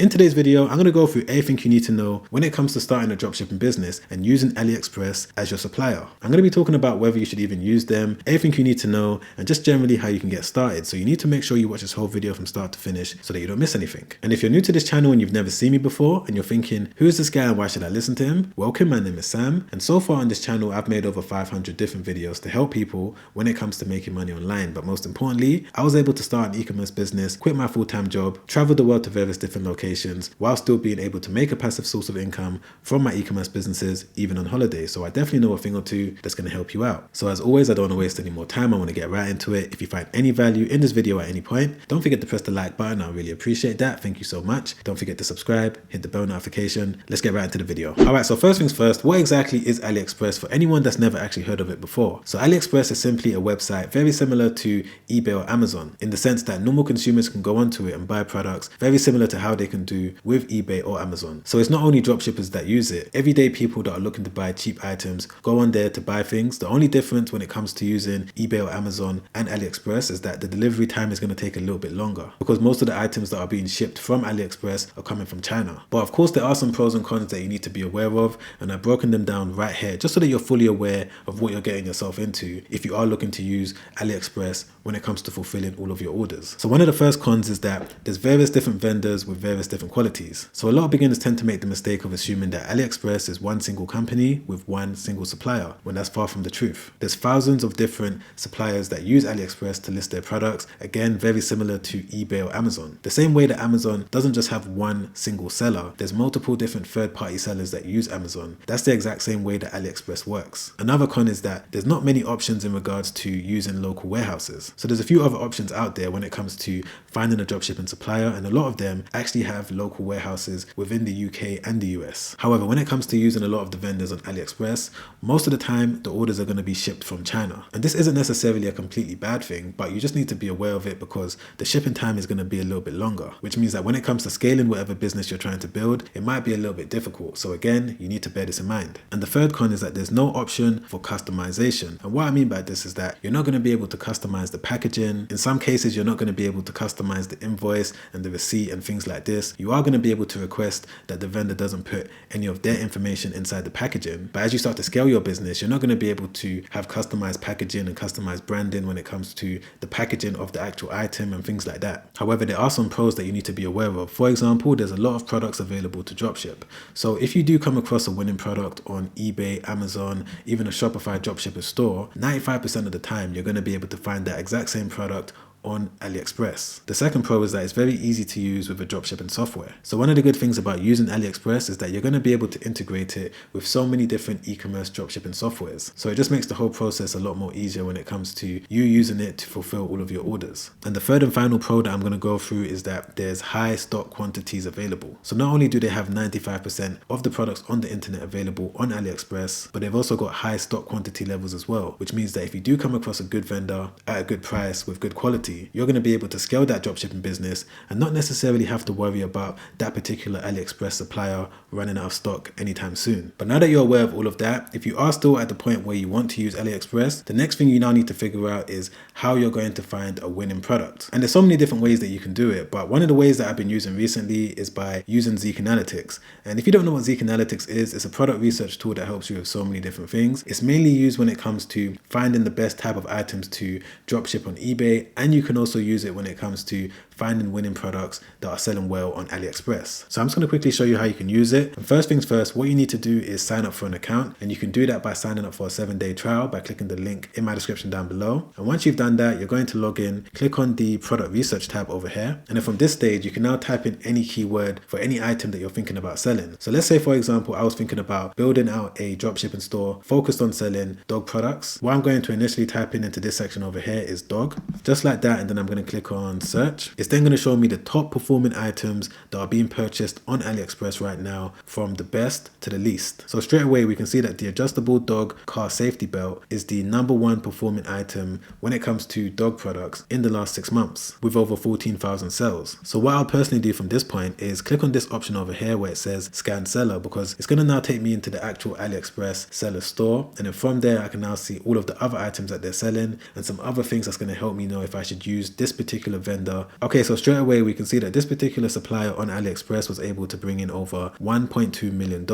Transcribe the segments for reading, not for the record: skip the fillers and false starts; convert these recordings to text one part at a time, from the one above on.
In today's video, I'm going to go through everything you need to know when it comes to starting a dropshipping business and using Aliexpress as your supplier. I'm going to be talking about whether you should even use them, everything you need to know, and just generally how you can get started. So you need to make sure you watch this whole video from start to finish so that you don't miss anything. And if you're new to this channel and you've never seen me before and you're thinking, who is this guy and why should I listen to him? Welcome, my name is Sam. And so far on this channel, I've made over 500 different videos to help people when it comes to making money online. But most importantly, I was able to start an e-commerce business, quit my full-time job, travel the world to various different locations, while still being able to make a passive source of income from my e-commerce businesses, even on holiday. So I definitely know a thing or two that's going to help you out. So as always, I don't want to waste any more time. I want to get right into it. If you find any value in this video at any point, don't forget to press the like button. I really appreciate that. Thank you so much. Don't forget to subscribe, hit the bell notification. Let's get right into the video. All right, so first things first, what exactly is Aliexpress for anyone that's never actually heard of it before? So Aliexpress is simply a website very similar to eBay or Amazon in the sense that normal consumers can go onto it and buy products very similar to how they can do with eBay or Amazon. So it's not only dropshippers that use it. Everyday people that are looking to buy cheap items go on there to buy things. The only difference when it comes to using eBay or Amazon and Aliexpress is that the delivery time is going to take a little bit longer because most of the items that are being shipped from Aliexpress are coming from China. But of course, there are some pros and cons that you need to be aware of, and I've broken them down right here just so that you're fully aware of what you're getting yourself into if you are looking to use Aliexpress when it comes to fulfilling all of your orders. So one of the first cons is that there's various different vendors with various different qualities. So a lot of beginners tend to make the mistake of assuming that Aliexpress is one single company with one single supplier, when that's far from the truth. There's thousands of different suppliers that use Aliexpress to list their products, again, very similar to eBay or Amazon. The same way that Amazon doesn't just have one single seller, there's multiple different third-party sellers that use Amazon. That's the exact same way that Aliexpress works. Another con is that there's not many options in regards to using local warehouses. So there's a few other options out there when it comes to finding a dropshipping supplier, and a lot of them actually have local warehouses within the UK and the US. However, when it comes to using a lot of the vendors on Aliexpress, most of the time the orders are going to be shipped from China. And this isn't necessarily a completely bad thing, but you just need to be aware of it because the shipping time is going to be a little bit longer, which means that when it comes to scaling whatever business you're trying to build, it might be a little bit difficult. So again, you need to bear this in mind. And the third con is that there's no option for customization. And what I mean by this is that you're not going to be able to customize the packaging. In some cases, you're not going to be able to customize the invoice and the receipt and things like this. You are going to be able to request that the vendor doesn't put any of their information inside the packaging. But as you start to scale your business, you're not going to be able to have customized packaging and customized branding when it comes to the packaging of the actual item and things like that. However, there are some pros that you need to be aware of. For example, there's a lot of products available to dropship. So if you do come across a winning product on eBay, Amazon, even a Shopify dropshipper store, 95% of the time, you're going to be able to find that exact same product on Aliexpress. The second pro is that it's very easy to use with a dropshipping software. So one of the good things about using Aliexpress is that you're going to be able to integrate it with so many different e-commerce dropshipping softwares. So it just makes the whole process a lot more easier when it comes to you using it to fulfill all of your orders. And the third and final pro that I'm going to go through is that there's high stock quantities available. So not only do they have 95% of the products on the internet available on Aliexpress, but they've also got high stock quantity levels as well, which means that if you do come across a good vendor at a good price with good quality, you're going to be able to scale that dropshipping business and not necessarily have to worry about that particular Aliexpress supplier running out of stock anytime soon. But now that you're aware of all of that, if you are still at the point where you want to use Aliexpress, the next thing you now need to figure out is how you're going to find a winning product. And there's so many different ways that you can do it, but one of the ways that I've been using recently is by using Zeek Analytics. And if you don't know what Zeek Analytics is, it's a product research tool that helps you with so many different things. It's mainly used when it comes to finding the best type of items to dropship on eBay, and you can also use it when it comes to finding winning products that are selling well on Aliexpress. So I'm just going to quickly show you how you can use it. And first things first, what you need to do is sign up for an account, and you can do that by signing up for a 7-day trial by clicking the link in my description down below. And once you've done that, you're going to log in, click on the product research tab over here. And then from this stage, you can now type in any keyword for any item that you're thinking about selling. So let's say, for example, I was thinking about building out a dropshipping store focused on selling dog products. What I'm going to initially type in into this section over here is dog, just like that. And then I'm going to click on search. It's then going to show me the top performing items that are being purchased on Aliexpress right now from the best to the least. So straight away, we can see that the adjustable dog car safety belt is the #1 performing item when it comes to dog products in the last 6 months with over 14,000 sales. So what I'll personally do from this point is click on this option over here where it says scan seller, because it's going to now take me into the actual Aliexpress seller store. And then from there, I can now see all of the other items that they're selling and some other things that's going to help me know if I should use this particular vendor. Okay, Okay, so straight away we can see that this particular supplier on AliExpress was able to bring in over $1.2 million.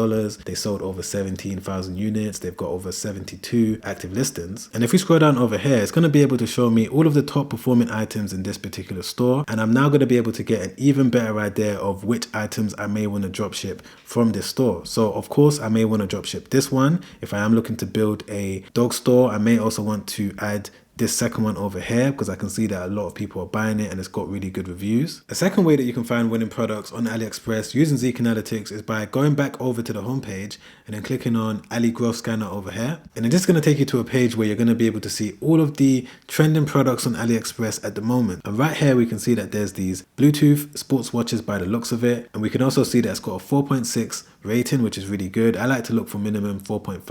They sold over 17,000 units. They've got over 72 active listings. And if we scroll down over here, it's going to be able to show me all of the top performing items in this particular store. And I'm now going to be able to get an even better idea of which items I may want to dropship from this store. So of course, I may want to dropship this one. If I am looking to build a dog store, I may also want to add this second one over here because I can see that a lot of people are buying it and it's got really good reviews. A second way that you can find winning products on AliExpress using Zeek Analytics is by going back over to the homepage and then clicking on Ali Growth Scanner over here. And it's just going to take you to a page where you're going to be able to see all of the trending products on AliExpress at the moment. And right here we can see that there's these Bluetooth sports watches by the looks of it. And we can also see that it's got a 4.6 rating, which is really good. I like to look for minimum 4.5,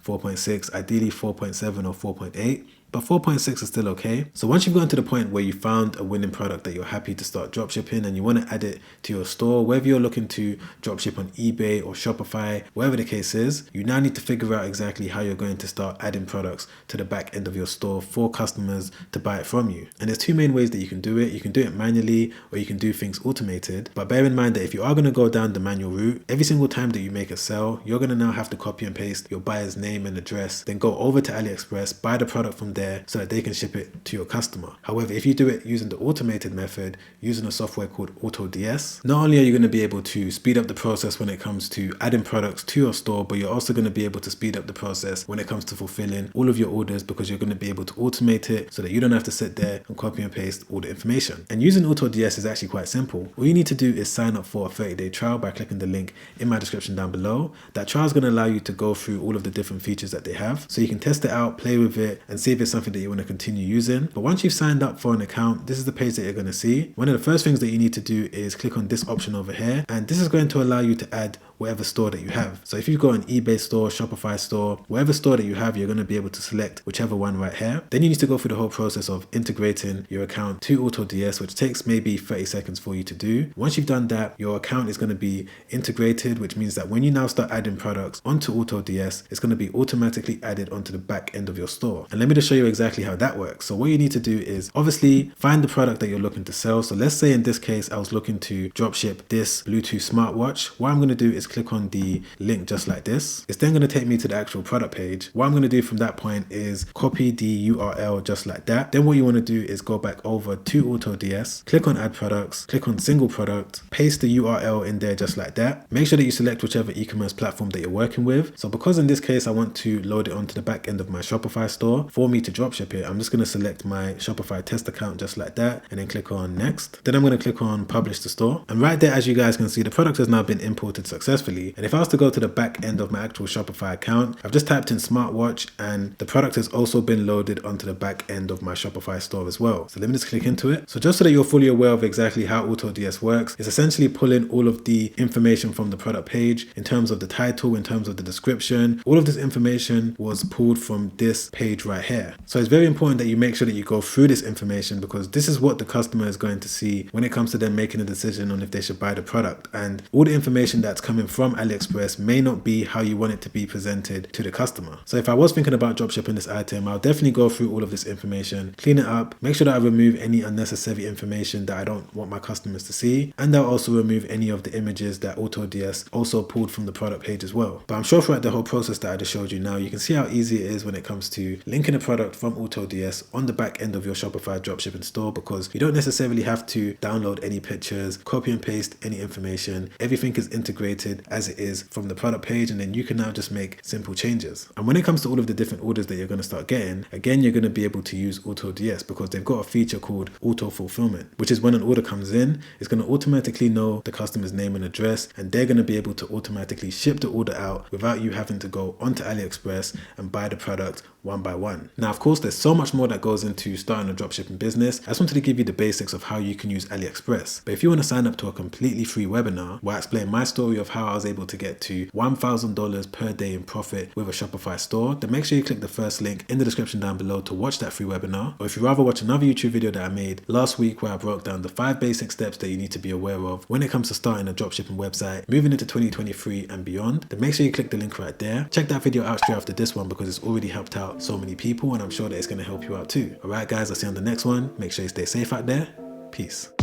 4.6, ideally 4.7 or 4.8. But 4.6 is still okay. So once you've gotten to the point where you found a winning product that you're happy to start dropshipping and you want to add it to your store, whether you're looking to dropship on eBay or Shopify, whatever the case is, you now need to figure out exactly how you're going to start adding products to the back end of your store for customers to buy it from you. And there's two main ways that you can do it. You can do it manually or you can do things automated. But bear in mind that if you are going to go down the manual route, every single time that you make a sale, you're going to now have to copy and paste your buyer's name and address, then go over to AliExpress, buy the product from there so that they can ship it to your customer. However, if you do it using the automated method, using a software called AutoDS, not only are you going to be able to speed up the process when it comes to adding products to your store, but you're also going to be able to speed up the process when it comes to fulfilling all of your orders because you're going to be able to automate it so that you don't have to sit there and copy and paste all the information. And using AutoDS is actually quite simple. All you need to do is sign up for a 30-day trial by clicking the link in my description down below. That trial is going to allow you to go through all of the different features that they have so you can test it out, play with it, and see if it's something that you want to continue using. But once you've signed up for an account, this is the page that you're going to see. One of the first things that you need to do is click on this option over here, and this is going to allow you to add whatever store that you have. So if you've got an eBay store, Shopify store, whatever store that you have, you're going to be able to select whichever one right here. Then you need to go through the whole process of integrating your account to AutoDS, which takes maybe 30 seconds for you to do. Once you've done that, your account is going to be integrated, which means that when you now start adding products onto AutoDS, it's going to be automatically added onto the back end of your store. And let me just show you exactly how that works. So what you need to do is obviously find the product that you're looking to sell. So let's say in this case, I was looking to dropship this Bluetooth smartwatch. What I'm going to do is click on the link just like this. It's then going to take me to the actual product page. What I'm going to do from that point is copy the URL just like that. Then what you want to do is go back over to AutoDS, click on add products, click on single product, paste the URL in there just like that. Make sure that you select whichever e-commerce platform that you're working with. So because in this case, I want to load it onto the back end of my Shopify store for me to dropship it, I'm just going to select my Shopify test account just like that and then click on next. Then I'm going to click on publish to store. And right there, as you guys can see, the product has now been imported successfully. And if I was to go to the back end of my actual Shopify account, I've just typed in smartwatch and the product has also been loaded onto the back end of my Shopify store as well. So let me just click into it. So just so that you're fully aware of exactly how AutoDS works, it's essentially pulling all of the information from the product page in terms of the title, in terms of the description. All of this information was pulled from this page right here. So it's very important that you make sure that you go through this information because this is what the customer is going to see when it comes to them making a decision on if they should buy the product. And all the information that's coming from AliExpress may not be how you want it to be presented to the customer. So if I was thinking about dropshipping this item, I'll definitely go through all of this information, clean it up, make sure that I remove any unnecessary information that I don't want my customers to see, and I'll also remove any of the images that AutoDS also pulled from the product page as well. But I'm sure throughout the whole process that I just showed you now, you can see how easy it is when it comes to linking a product from AutoDS on the back end of your Shopify dropshipping store because you don't necessarily have to download any pictures, copy and paste any information. Everything is integrated as it is from the product page, and then you can now just make simple changes. And when it comes to all of the different orders that you're going to start getting, again, you're going to be able to use AutoDS because they've got a feature called auto fulfillment, which is when an order comes in, it's going to automatically know the customer's name and address, and they're going to be able to automatically ship the order out without you having to go onto AliExpress and buy the product one by one. Now, of course, there's so much more that goes into starting a dropshipping business. I just wanted to give you the basics of how you can use AliExpress. But if you want to sign up to a completely free webinar where I explain my story of how I was able to get to $1,000 per day in profit with a Shopify store, then make sure you click the first link in the description down below to watch that free webinar. Or if you rather watch another YouTube video that I made last week where I broke down the 5 basic steps that you need to be aware of when it comes to starting a dropshipping website, moving into 2023 and beyond, then make sure you click the link right there. Check that video out straight after this one because it's already helped out so many people and I'm sure that it's going to help you out too. Alright guys, I'll see you on the next one. Make sure you stay safe out there. Peace.